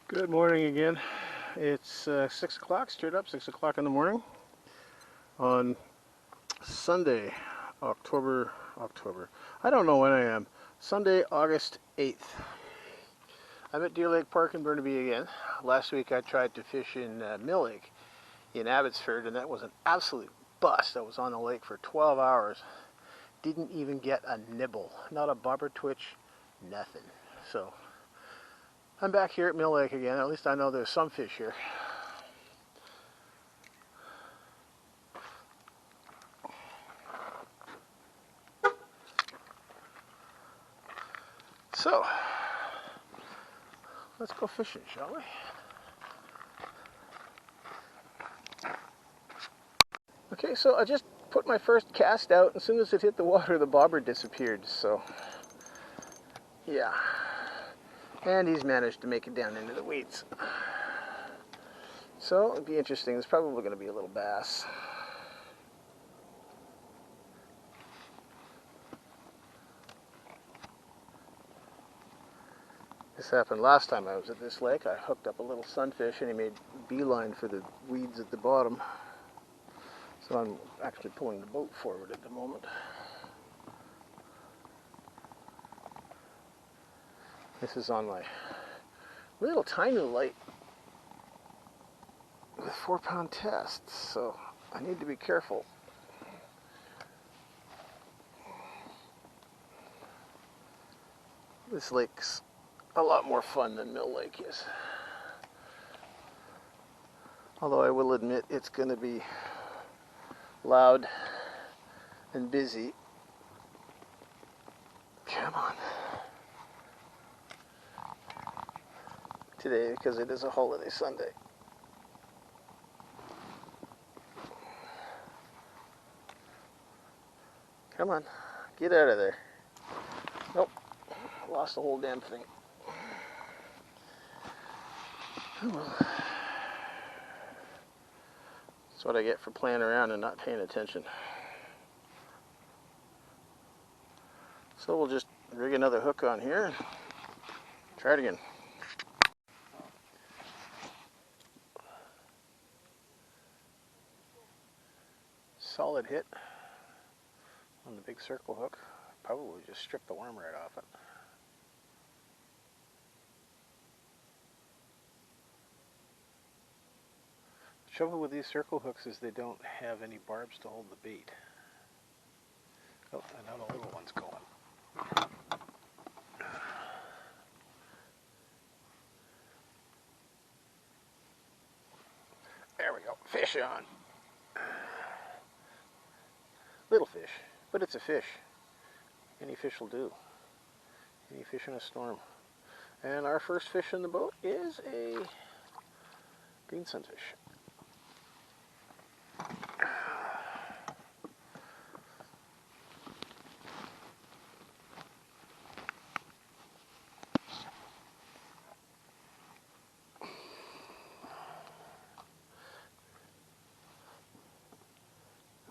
Good morning again. It's 6 o'clock, stirred up 6 o'clock in the morning on Sunday, October. I don't know when I am. Sunday, August 8th. I'm at Deer Lake Park in Burnaby again. Last week I tried to fish in Mill Lake in Abbotsford, and that was an absolute bust. I was on the lake for 12 hours. Didn't even get a nibble. Not a bobber twitch, nothing. So I'm back here at Mill Lake again. At least I know there's some fish here. So, let's go fishing, shall we? Okay, so I just put my first cast out. As soon as it hit the water, the bobber disappeared. So, yeah. And he's managed to make it down into the weeds. So, it'll be interesting. There's probably going to be a little bass. This happened last time I was at this lake. I hooked up a little sunfish and he made a beeline for the weeds at the bottom. So I'm actually pulling the boat forward at the moment. This is on my little tiny light with 4-pound test, so I need to be careful. This lake's a lot more fun than Mill Lake is. Although I will admit it's going to be loud and busy. Come on. Today, because it is a holiday Sunday. Come on, get out of there. Nope, lost the whole damn thing. Oh well. That's what I get for playing around and not paying attention. So we'll just rig another hook on here and try it again. Solid hit on the big circle hook. Probably just stripped the worm right off it. The trouble with these circle hooks is they don't have any barbs to hold the bait. Oh, another little one's going. There we go. Fish on. Little fish, but it's a fish. Any fish will do. Any fish in a storm. And our first fish in the boat is a green sunfish.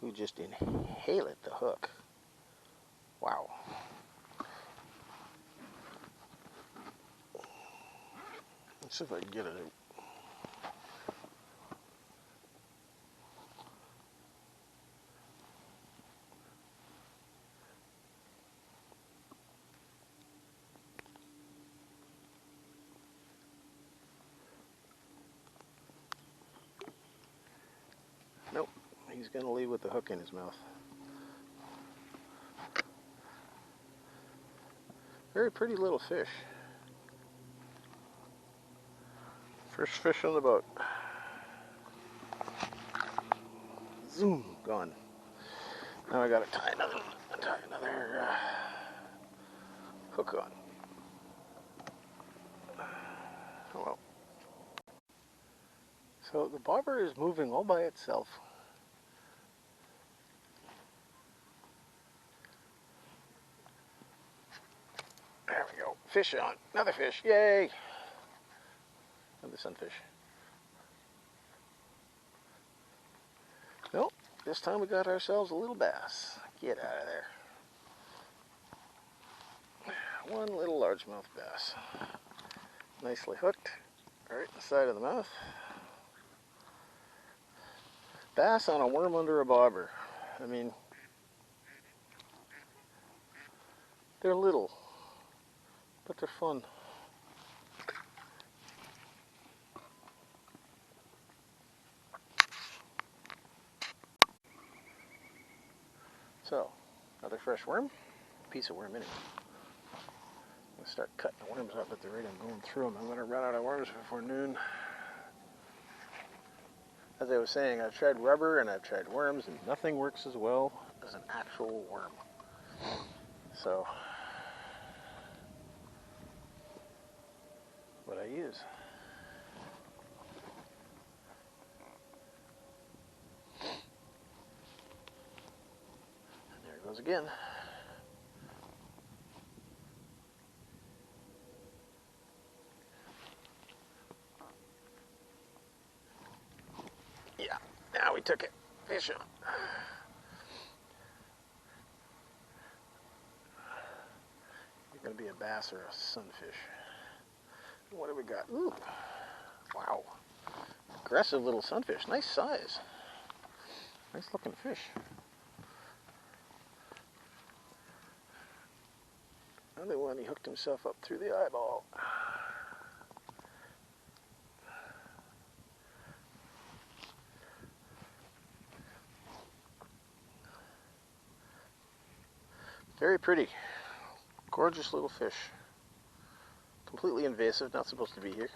Who just inhaled the hook. Wow. Let's see if I can get it out. Nope, he's going to leave with the hook in his mouth. Very pretty little fish. First fish on the boat. Zoom, gone. Now I got to tie another hook on. Oh well. So the bobber is moving all by itself. There we go. Fish on. Another fish. Yay! Another sunfish. Nope. This time we got ourselves a little bass. Get out of there. One little largemouth bass. Nicely hooked. right in the side of the mouth. Bass on a worm under a bobber. I mean, they're little, but they're fun. So, another fresh worm, piece of worm anyway. I'm going to start cutting the worms up at the rate I'm going through them. I'm going to run out of worms before noon. As I was saying, I've tried rubber and I've tried worms, and nothing works as well as an actual worm. So, what I use. And there it goes again. Yeah, now we took it. Fish on. It's going to be a bass or a sunfish. What do we got? Ooh, wow. Aggressive little sunfish. Nice size. Nice looking fish. Another one, he hooked himself up through the eyeball. Very pretty. Gorgeous little fish. Completely invasive, not supposed to be here.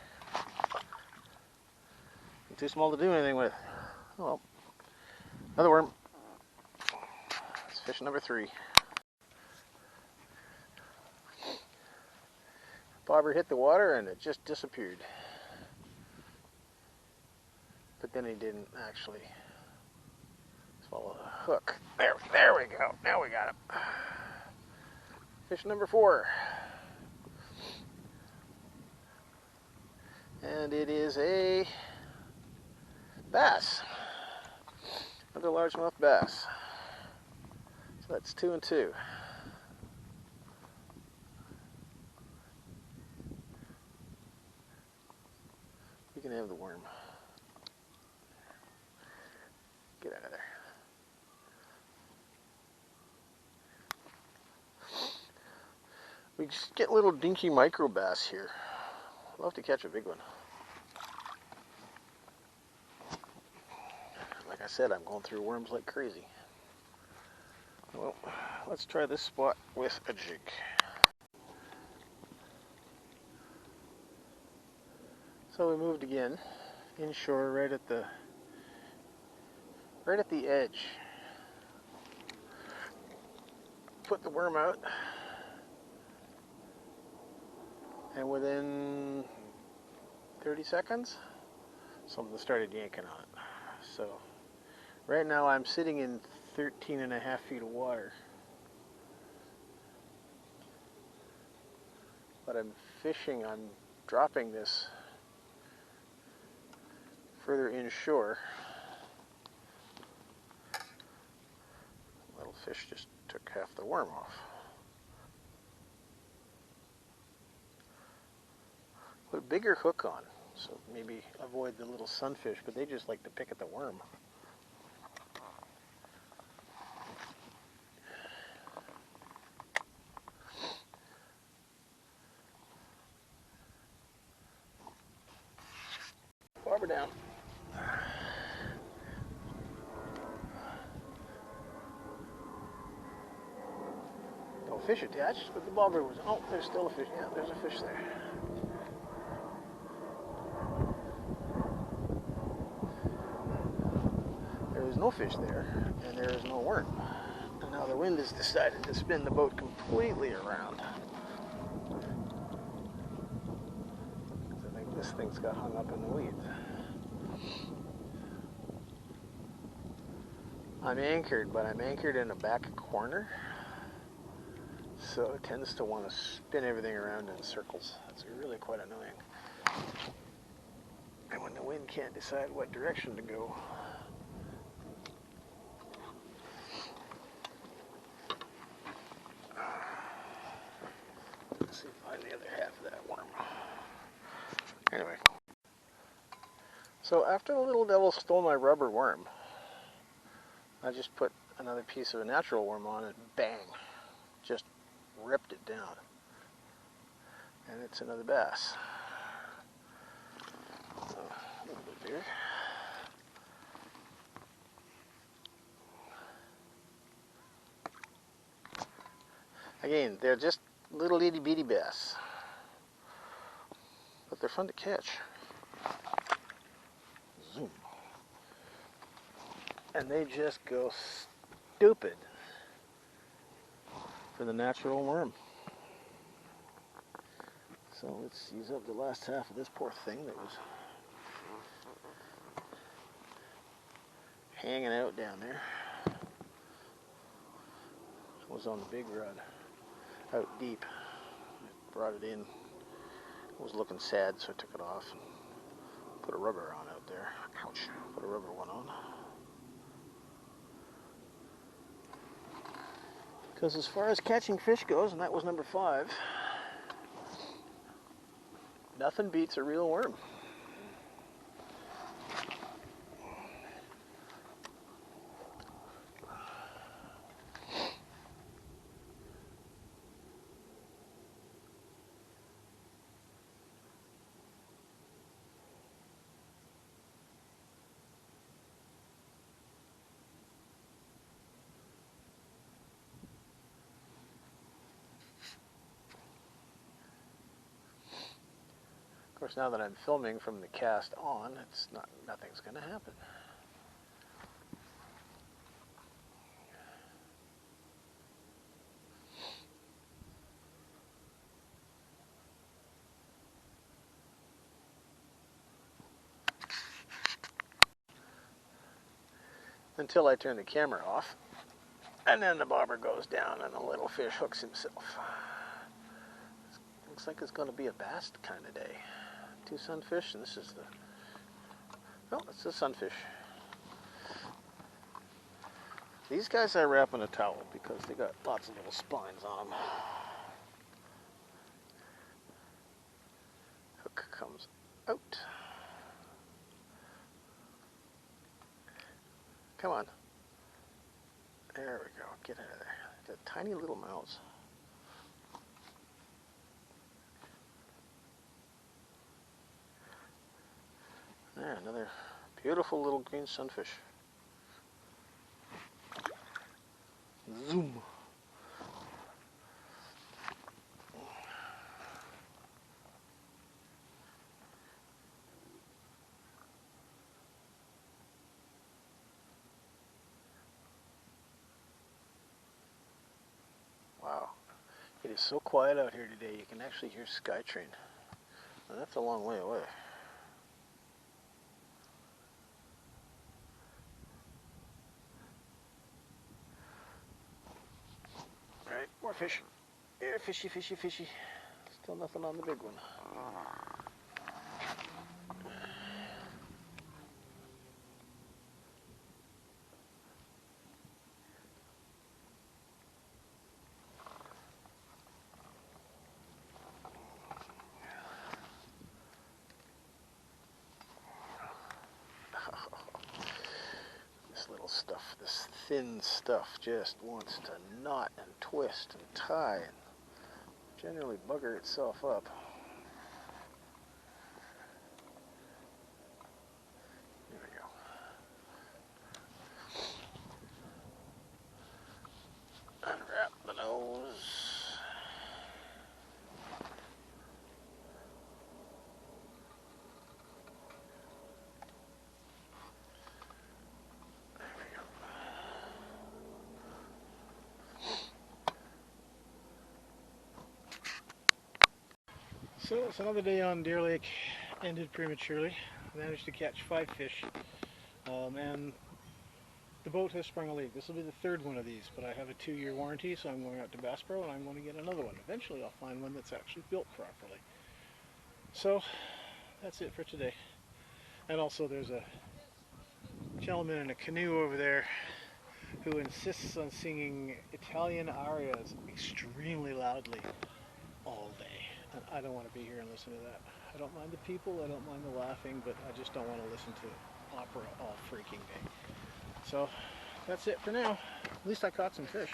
And too small to do anything with. Oh well. Another worm. It's fish number 3. Bobber hit the water and it just disappeared. But then he didn't actually swallow the hook. There we go. Now we got him. Fish number 4. And it is a bass. Another largemouth bass. So that's 2 and 2. You can have the worm. Get out of there. We just get little dinky micro bass here. I'd love to catch a big one. Like I said, I'm going through worms like crazy. Well, let's try this spot with a jig. So we moved again, inshore, right at the edge. Put the worm out, and within 30 seconds, something started yanking on it. So right now I'm sitting in 13.5 feet of water, but I'm dropping this further inshore. Little fish just took half the worm off. Put a bigger hook on, so maybe avoid the little sunfish, but they just like to pick at the worm. Bobber down. No fish attached, but the bobber was, oh, there's still a fish. Yeah, there's a fish there. There is no fish there, and there is no worm. And now the wind has decided to spin the boat completely around. I think this thing's got hung up in the weeds. I'm anchored, but I'm anchored in a back corner, so it tends to want to spin everything around in circles. It's really quite annoying. And when the wind can't decide what direction to go, let's see if I find the other half of that worm. Anyway, So after the little devil stole my rubber worm, I just put another piece of a natural worm on and bang, just ripped it down. And it's another bass. So, a little bit bigger. Again, they're just little itty bitty bass, but they're fun to catch. Zoom. And they just go stupid for the natural worm. So let's use up the last half of this poor thing that was hanging out down there. It was on the big rod, out deep. I brought it in. It was looking sad, so I took it off and put a rubber on out there. Ouch. Put a rubber one on. Because as far as catching fish goes, and that was number 5, nothing beats a real worm. Of course, now that I'm filming from the cast on, nothing's going to happen. Until I turn the camera off, and then the bobber goes down and the little fish hooks himself. Looks like it's going to be a bass kind of day. 2 sunfish, and this is it's the sunfish. These guys I wrap in a towel because they got lots of little spines on them. Hook comes out. Come on. There we go. Get out of there. They're tiny little mouths. There, another beautiful little green sunfish. Zoom. Wow. It is so quiet out here today, you can actually hear Skytrain. Now, that's a long way away. Alright, more fish. Here, fishy, fishy, fishy. Still nothing on the big one. Stuff, this thin stuff just wants to knot and twist and tie and generally bugger itself up. There we go. Unwrap the nose. So it's another day on Deer Lake, ended prematurely. I managed to catch 5 fish, and the boat has sprung a leak. This will be the 3rd one of these, but I have a 2-year warranty, so I'm going out to Bass Pro and I'm going to get another one. Eventually I'll find one that's actually built properly. So that's it for today. And also there's a gentleman in a canoe over there who insists on singing Italian arias extremely loudly all day. And I don't want to be here and listen to that. I don't mind the people, I don't mind the laughing, but I just don't want to listen to opera all freaking day. So that's it for now. At least I caught some fish.